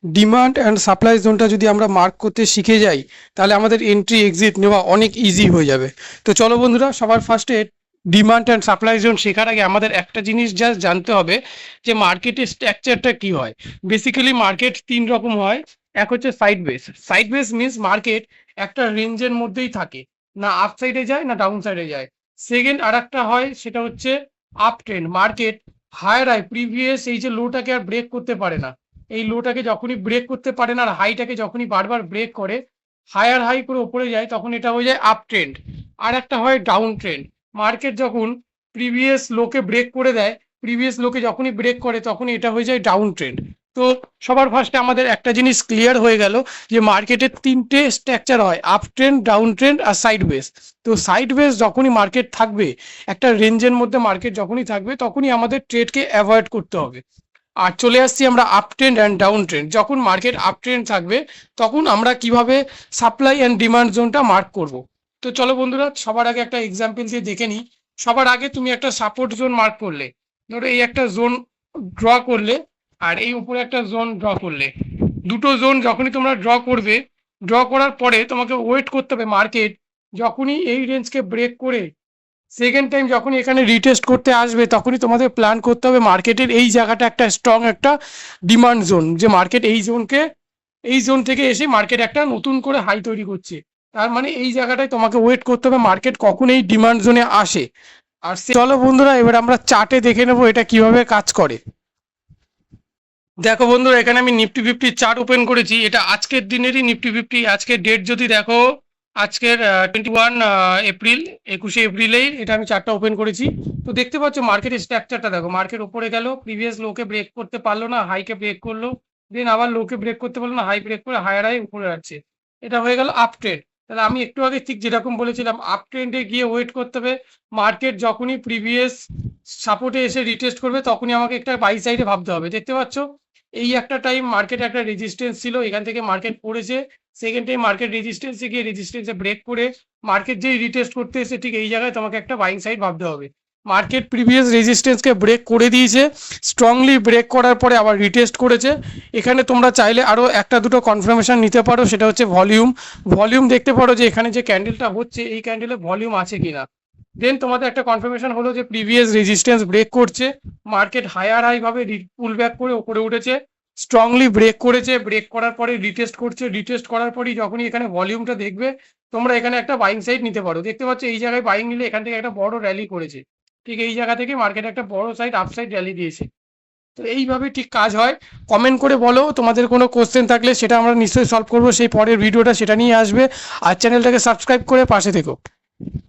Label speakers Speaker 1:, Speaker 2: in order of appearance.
Speaker 1: Demand and supply জোনটা যদি আমরা মার্ক করতে শিখে যাই তাহলে আমাদের এন্ট্রি এক্সিট নেওয়া অনেক ইজি হয়ে যাবে। তো চলো বন্ধুরা, সবার ফার্স্টে ডিমান্ড অ্যান্ড সাপ্লাই জোন শেখার আগে আমাদের একটা জিনিস জাস্ট জানতে হবে যে মার্কেটের স্ট্রাকচারটা কি হয়। বেসিক্যালি মার্কেট তিন রকম হয়। এক হচ্ছে side base. Side base means market একটা রেঞ্জের মধ্যেই থাকে, না আপ সাইডে যায় না ডাউন সাইডে যায়। সেকেন্ড আর একটা হয়, সেটা হচ্ছে up trend. Market higher high previous এই যে লোটাকে আর ব্রেক করতে পারে না, এই লোটাকে যখনই ব্রেক করতে পারে না আর হাইটাকে যখনই বারবার ব্রেক করে হায়ার হাই করে উপরে যায় তখন এটা হয়ে যায় আপ ট্রেন্ড। আর একটা হয় ডাউন ট্রেন্ড। মার্কেট যখন প্রিভিয়াস লোকে ব্রেক করে দেয়, প্রিভিয়াস লোকে যখনই ব্রেক করে তখনই এটা হয়ে যায় ডাউন ট্রেন্ড। তো সবার ফার্স্টে আমাদের একটা জিনিস ক্লিয়ার হয়ে গেল যে মার্কেটের তিনটে স্ট্রাকচার হয়, আপ ট্রেন্ড, ডাউন ট্রেন্ড আর সাইড বেস। তো সাইড বেস যখনই মার্কেট থাকবে, একটা রেঞ্জের মধ্যে মার্কেট যখনই থাকবে তখনই আমাদের ট্রেডকে অ্যাভয়েড করতে হবে। আর চলে আসছি আমরা up trend and down trend. যখন মার্কেট আপ ট্রেন্ড থাকবে তখন আমরা কিভাবে সাপ্লাই অ্যান্ড ডিমান্ড জোনটা মার্ক করব। তো চলো বন্ধুরা, সবার আগে একটা এক্সাম্পল দিয়ে দেখে নিই। সবার আগে তুমি একটা সাপোর্ট জোন মার্ক করলে, ধরো এই একটা জোন ড্র করলে আর এই উপরে একটা জোন ড্র করলে। দুটো জোন যখনই তোমরা ড্র করবে, ড্র করার পরে তোমাকে ওয়েট করতে হবে মার্কেট যখনই এই রেঞ্জকে ব্রেক করে সেকেন্ড টাইম যখন এখানে রিটেস্ট করতে আসবে তখনই তোমাদের প্ল্যান করতে হবে মার্কেটের এই জায়গাটা একটা স্ট্রং একটা ডিমান্ড জোন, যে মার্কেট এই জোনকে, এই জোন থেকে এসে মার্কেট একটা নতুন করে হাই তৈরি করছে। তার মানে এই জায়গাটায় তোমাকে ওয়েট করতে হবে মার্কেট কখন এই ডিমান্ড জোনে আসে। আর চলো বন্ধুরা, এবার আমরা চার্টে দেখে নেবো এটা কিভাবে কাজ করে। দেখো বন্ধুরা, এখানে আমি নিফটি ফিফটি চার্ট ওপেন করেছি। এটা আজকের দিনেরই নিফটি ফিফটি। আজকের ডেট যদি দেখো, আজকের 21 এপ্রিল, 21শে এপ্রিলেই এটা আমি চার্টটা ওপেন করেছি। তো দেখতে পাচ্ছ মার্কেটের স্ট্রাকচারটা দেখো। মার্কেট উপরে গেল, প্রিভিয়াস লোকে ব্রেক করতে পারলো না, হাইকে ব্রেক করলো, দেন আবার লোকে ব্রেক করতে পারলো না, হাই ব্রেক করে হায়ার হাই উপরে যাচ্ছে। এটা হয়ে গেল আপ ট্রেন্ড। তাহলে আমি একটু আগে ঠিক যেরকম বলেছিলাম আপ ট্রেন্ডে গিয়ে ওয়েট করতে হবে মার্কেট যখনই প্রিভিয়াস সাপোর্টে এসে রিটেস্ট করবে তখনই আমাকে একটা বাই সাইডে ভাবতে হবে। দেখতে পাচ্ছ এই একটা টাইম মার্কেট একটা রেজিস্ট্যান্স ছিল, এখান থেকে মার্কেট পড়েছে। সেকেন্ড টাইম মার্কেট রেজিস্ট্যান্সে গিয়ে রেজিস্ট্যান্সে ব্রেক করে মার্কেট যেই রিটেস্ট করতে এসে ঠিক এই জায়গায় তোমাকে একটা বাইং সাইড ভাবতে হবে। মার্কেট প্রিভিয়াস রেজিস্ট্যান্সকে ব্রেক করে দিয়েছে, স্ট্রংলি ব্রেক করার পরে আবার রিটেস্ট করেছে। এখানে তোমরা চাইলে আরও একটা দুটো কনফার্মেশন নিতে পারো, সেটা হচ্ছে ভলিউম। ভলিউম দেখতে পারো যে এখানে যে ক্যান্ডেলটা হচ্ছে এই ক্যান্ডেলে ভলিউম আছে কিনা। দেন তোমাদের একটা কনফার্মেশন হলো যে প্রিভিয়াস রেজিস্ট্যান্স ব্রেক করছে, মার্কেট হায়ার হাই ভাবে পুল ব্যাক করে উপরে উঠেছে, স্ট্রংলি ব্রেক করেছে, ব্রেক করার পরে রিটেস্ট করছে, রিটেস্ট করার পরেই যখনই এখানে ভলিউমটা দেখবে তোমরা এখানে একটা বাইং সাইড নিতে পারো। দেখতে পাচ্ছ এই জায়গায় বাইং নিলে এখান থেকে একটা বড় র্যালি করেছে, ঠিক এই জায়গা থেকে মার্কেট একটা বড় সাইড আপসাইড র্যালি দিয়েছে। তো এইভাবে ঠিক কাজ হয়। কমেন্ট করে বলো তোমাদের কোনো কোশ্চেন থাকলে, সেটা আমরা নিশ্চয়ই সলভ করবো। সেই পরের ভিডিওটা সেটা নিয়ে আসবে। আর চ্যানেলটাকে সাবস্ক্রাইব করে পাশে থেকো।